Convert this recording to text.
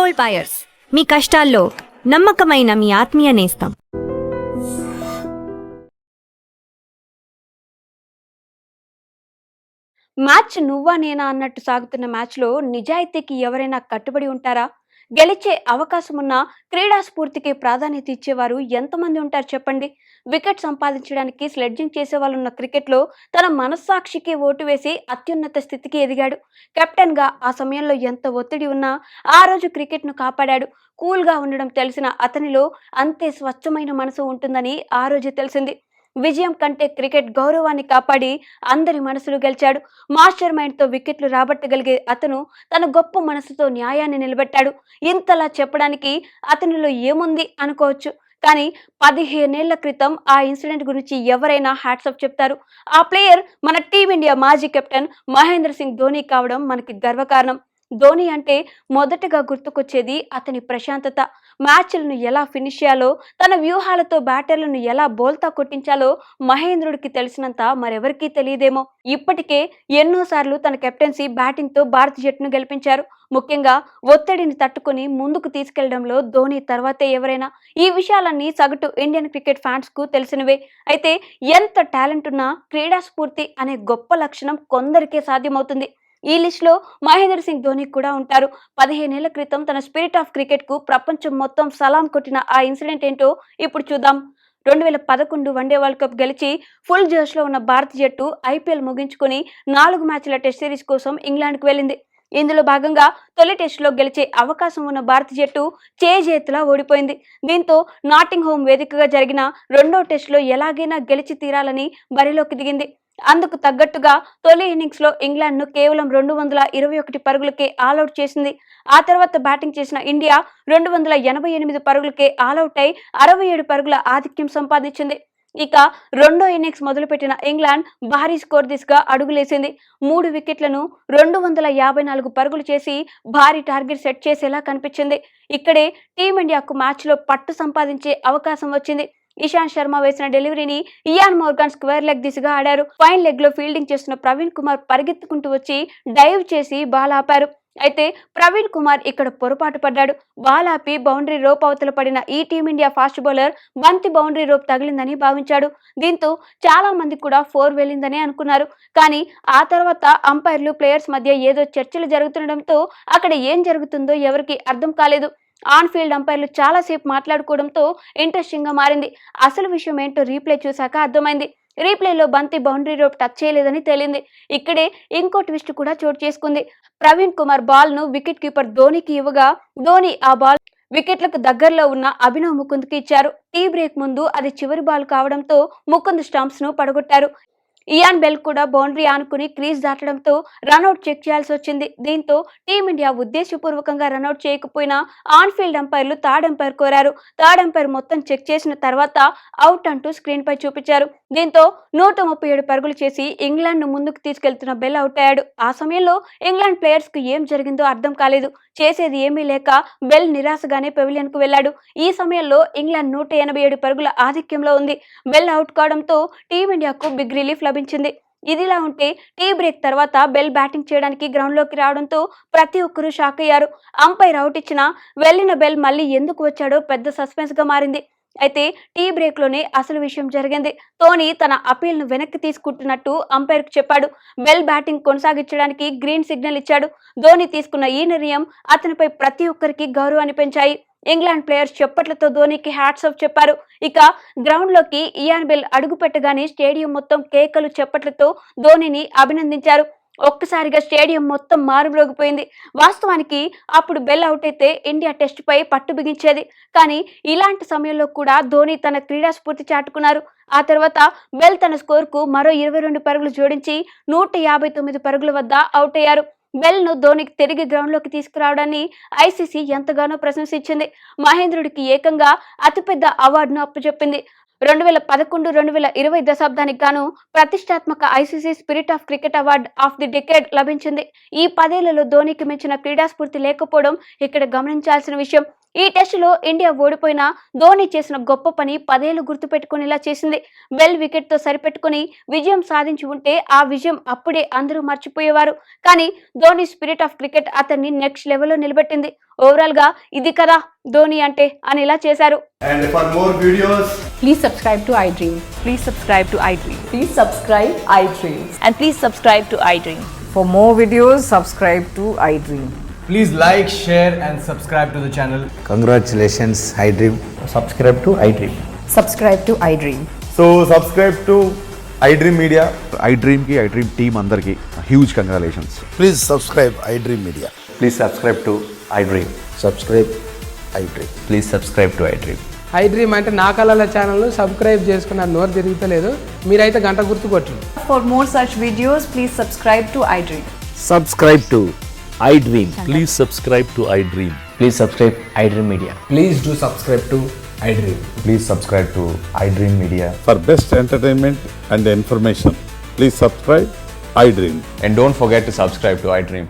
Gold buyers, మీ కష్టాల్లో నమ్మకమైన మీ ఆత్మీయ నేస్తం. మ్యాచ్ నువ్వా నేనా అన్నట్టు సాగుతున్న మ్యాచ్లో నిజాయితీకి ఎవరైనా కట్టుబడి ఉంటారా? గెలిచే అవకాశం ఉన్న క్రీడా స్ఫూర్తికి ప్రాధాన్యత ఇచ్చేవారు ఎంతమంది ఉంటారు చెప్పండి? వికెట్ సంపాదించడానికి స్లెడ్జింగ్ చేసే వాళ్ళున్న క్రికెట్లో తన మనస్సాక్షికి ఓటు వేసి అత్యున్నత స్థితికి ఎదిగాడు. కెప్టెన్గా ఆ సమయంలో ఎంత ఒత్తిడి ఉన్నా ఆ రోజు క్రికెట్ను కాపాడాడు. కూల్గా ఉండడం తెలిసిన అతనిలో అంతే స్వచ్ఛమైన మనసు ఉంటుందని ఆ రోజే తెలిసింది. విజయం కంటే క్రికెట్ గౌరవాన్ని కాపాడి అందరి మనసులు గెలిచాడు. మాస్టర్ మైండ్తో వికెట్లు రాబట్టగలిగే అతను తన గొప్ప మనసుతో న్యాయాన్ని నిలబెట్టాడు. ఇంతలా చెప్పడానికి అతనిలో ఏముంది అనుకోవచ్చు. కానీ 15 ఏళ్ల క్రితం ఆ ఇన్సిడెంట్ గురించి ఎవరైనా హ్యాట్సాఫ్ చెప్తారు. ఆ ప్లేయర్ మన టీమిండియా మాజీ కెప్టెన్ మహేంద్ర సింగ్ ధోని కావడం మనకి గర్వకారణం. ధోని అంటే మొదటగా గుర్తుకొచ్చేది అతని ప్రశాంతత. మ్యాచ్లను ఎలా ఫినిష్ చేయాలో, తన వ్యూహాలతో బ్యాటర్లను ఎలా బోల్తా కొట్టించాలో మహేంద్రుడికి తెలిసినంత మరెవరికీ తెలియదేమో. ఇప్పటికే ఎన్నోసార్లు తన కెప్టెన్సీ బ్యాటింగ్తో భారత జట్టును గెలిపించారు. ముఖ్యంగా ఒత్తిడిని తట్టుకుని ముందుకు తీసుకెళ్లడంలో ధోని తర్వాతే ఎవరైనా. ఈ విషయాలన్నీ సగటు ఇండియన్ క్రికెట్ ఫ్యాన్స్ కు తెలిసినవే. అయితే ఎంత టాలెంట్ ఉన్నా క్రీడా స్ఫూర్తి అనే గొప్ప లక్షణం కొందరికే సాధ్యమవుతుంది. ఈ లిస్టులో మహేంద్ర సింగ్ ధోని కూడా ఉంటారు. 15 ఏళ్ల క్రితం తన స్పిరిట్ ఆఫ్ క్రికెట్ కు ప్రపంచం మొత్తం సలాం కొట్టిన ఆ ఇన్సిడెంట్ ఏంటో ఇప్పుడు చూద్దాం. 2011 వన్డే వరల్డ్ కప్ గెలిచి ఫుల్ జోష్లో ఉన్న భారత జట్టు ఐపీఎల్ ముగించుకుని 4 మ్యాచ్ల టెస్ట్ సిరీస్ కోసం ఇంగ్లాండ్కు వెళ్ళింది. ఇందులో భాగంగా తొలి టెస్టులో గెలిచే అవకాశం ఉన్న భారత జట్టు చేజేతులా ఓడిపోయింది. దీంతో నాటింగ్ హోమ్ వేదికగా జరిగిన రెండో టెస్టులో ఎలాగైనా గెలిచి తీరాలని బరిలోకి దిగింది. అందుకు తగ్గట్టుగా తొలి ఇన్నింగ్స్ లో ఇంగ్లాండ్ ను కేవలం 221 పరుగులకే ఆల్అౌట్ చేసింది. ఆ తర్వాత బ్యాటింగ్ చేసిన ఇండియా 288 పరుగులకే ఆల్అౌట్ అయి 67 పరుగుల ఆధిక్యం సంపాదించింది. ఇక రెండో ఇన్నింగ్స్ మొదలుపెట్టిన ఇంగ్లాండ్ భారీ స్కోర్ దిశగా అడుగులేసింది. 3 వికెట్లను 254 పరుగులు చేసి భారీ టార్గెట్ సెట్ చేసేలా కనిపించింది. ఇక్కడే టీమిండియాకు మ్యాచ్లో పట్టు సంపాదించే అవకాశం వచ్చింది. ఇషాంత్ శర్మ వేసిన డెలివరీని ఇయాన్ మోర్గాన్ స్క్వేర్ లెగ్ దిశగా ఆడారు. ఫైన్ లెగ్ లో ఫీల్డింగ్ చేస్తున్న ప్రవీణ్ కుమార్ పరిగెత్తుకుంటూ వచ్చి డైవ్ చేసి బాల్ ఆపారు. అయితే ప్రవీణ్ కుమార్ ఇక్కడ పొరపాటు పడ్డాడు. బాల్ ఆపి బౌండరీ రోప్ అవతల పడిన ఈ టీమిండియా ఫాస్ట్ బౌలర్ బంతి బౌండరీ రోప్ తగిలిందని భావించాడు. దీంతో చాలా మంది కూడా 4 వెళ్ళిందని అనుకున్నారు. కానీ ఆ తర్వాత అంపైర్లు ప్లేయర్స్ మధ్య ఏదో చర్చలు జరుగుతుండటంతో అక్కడ ఏం జరుగుతుందో ఎవరికి అర్థం కాలేదు. ఆన్ ఫీల్డ్ అంపైర్లు చాలాసేపు మాట్లాడుకోవడంతో ఇంట్రెస్టింగ్ గా మారింది. అసలు విషయం ఏంటో రీప్లే చూశాక అర్థమైంది. రీప్లేలో బంతి బౌండరీ రోప్ టచ్ చేయలేదని తేలింది. ఇక్కడే ఇంకో ట్విస్ట్ కూడా చోటు చేసుకుంది. ప్రవీణ్ కుమార్ బాల్ ను వికెట్ కీపర్ ధోనికి ఇవ్వగా ధోని ఆ బాల్ వికెట్లకు దగ్గరలో ఉన్న అభినవ్ ముకుంద్కి ఇచ్చారు. టీ బ్రేక్ ముందు అది చివరి బాల్ కావడంతో ముకుంద్ స్టంప్స్ ను పడగొట్టారు. ఇయాన్ బెల్ కూడా బౌండరీ ఆనుకుని క్రీజ్ దాటడంతో రన్అట్ చెక్ చేయాల్సి వచ్చింది. దీంతో టీమిండియా ఉద్దేశపూర్వకంగా రన్అట్ చేయకపోయినా ఆన్ ఫీల్డ్ అంపైర్లు థర్డ్ అంపైర్ కోరారు. థర్డ్ అంపైర్ మొత్తం చెక్ చేసిన తర్వాత అవుట్ అంటూ స్క్రీన్ పై చూపించారు. దీంతో 137 పరుగులు చేసి ఇంగ్లాండ్ ను ముందుకు తీసుకెళ్తున్న బెల్ అవుట్ అయ్యాడు. ఆ సమయంలో ఇంగ్లాండ్ ప్లేయర్స్ కు ఏం జరిగిందో అర్థం కాలేదు. చేసేది ఏమీ లేక బెల్ నిరాశగానే పెవిలియన్ కు వెళ్లాడు. ఈ సమయంలో ఇంగ్లాండ్ 187 పరుగుల ఆధిక్యంలో ఉంది. బెల్ అవుట్ కావడంతో టీమిండియాకు బిగ్ రిలీఫ్ లభించింది. ఇదిలా ఉంటే టీ బ్రేక్ తర్వాత బెల్ బ్యాటింగ్ చేయడానికి గ్రౌండ్ లోకి రావడంతో ప్రతి ఒక్కరూ షాక్ అయ్యారు. అంపైర్ అవుట్ ఇచ్చినా వెళ్లిన బెల్ మళ్ళీ ఎందుకు వచ్చాడో పెద్ద సస్పెన్స్ గా మారింది. అయితే టీ బ్రేక్ లోనే అసలు విషయం జరిగింది. ధోని తన అపీల్ ను వెనక్కి తీసుకుంటున్నట్టు అంపైర్ కు చెప్పాడు. బెల్ బ్యాటింగ్ కొనసాగించడానికి గ్రీన్ సిగ్నల్ ఇచ్చాడు. ధోని తీసుకున్న ఈ నిర్ణయం అతనిపై ప్రతి ఒక్కరికి గౌరవాన్ని పెంచాయి. ఇంగ్లాండ్ ప్లేయర్స్ చెప్పట్లతో ధోనికి హ్యాట్స్ ఆఫ్ చెప్పారు. ఇక గ్రౌండ్ లోకి ఇయాన్ బెల్ అడుగు పెట్టగానే స్టేడియం మొత్తం కేకలు చెప్పట్లతో ధోనిని అభినందించారు. ఒక్కసారిగా స్టేడియం మొత్తం మారుమ్రోగిపోయింది. వాస్తవానికి అప్పుడు బెల్ అవుట్ అయితే ఇండియా టెస్ట్ పై పట్టు బిగించేది. కానీ ఇలాంటి సమయంలో కూడా ధోని తన క్రీడా స్ఫూర్తి చాటుకున్నారు. ఆ తర్వాత బెల్ తన స్కోర్ కు మరో 22 పరుగులు జోడించి 159 పరుగుల వద్ద అవుట్ అయ్యారు. బెల్ ను ధోనికి తిరిగి గ్రౌండ్ లోకి తీసుకురావడాన్ని ఐసీసీ ఎంతగానో ప్రశంసించింది. మహేంద్రుడికి ఏకంగా అతిపెద్ద అవార్డును అప్పచెప్పింది. 2011-2020 దశాబ్దానికి గాను ప్రతిష్టాత్మక ICC spirit of cricket award of the decade లభించింది. ఈ 10 ఏళ్లలో ధోనికి మించిన క్రీడా స్ఫూర్తి లేకపోవడం ఇక్కడ గమనించాల్సిన విషయం. ఈ టెస్టులో ఇండియా ఓడిపోయినా ధోని చేసిన గొప్ప పని 10 ఏళ్లు గుర్తుపెట్టుకునేలా చేసింది. బెల్ వికెట్ తో సరిపెట్టుకుని విజయం సాధించి ఉంటే ఆ విజయం అప్పుడే అందరూ మర్చిపోయేవారు. కానీ ధోని స్పిరిట్ ఆఫ్ క్రికెట్ అతన్ని నెక్స్ట్ లెవెల్లో నిలబెట్టింది. ఓవరాల్ గా ఇది కదా ధోని అంటే అని ఇలా చేశారు. And for more videos, Please subscribe to iDream. Please subscribe to iDream. Please subscribe iDream. And please subscribe to iDream. For more videos, subscribe to iDream. Please like, share and subscribe to the channel. Congratulations, iDream. Subscribe to iDream. Subscribe to iDream. so subscribe to iDream Media. iDream team andarki huge congratulations. Please subscribe iDream Media. Please subscribe to iDream. Subscribe iDream. Please subscribe to iDream. iDream అంటే నా కళల ఛానల్ను subscribe చేసుకున్న నోరు తిరుగుతలేదు. మీరైతే గంట గుర్తు కొట్టండి. For more such videos, please subscribe to iDream. Subscribe to iDream. Please subscribe to iDream. Please subscribe iDream Media. Please do subscribe to iDream. Please subscribe to iDream Media. For best entertainment and information, please subscribe iDream. And don't forget to subscribe to iDream.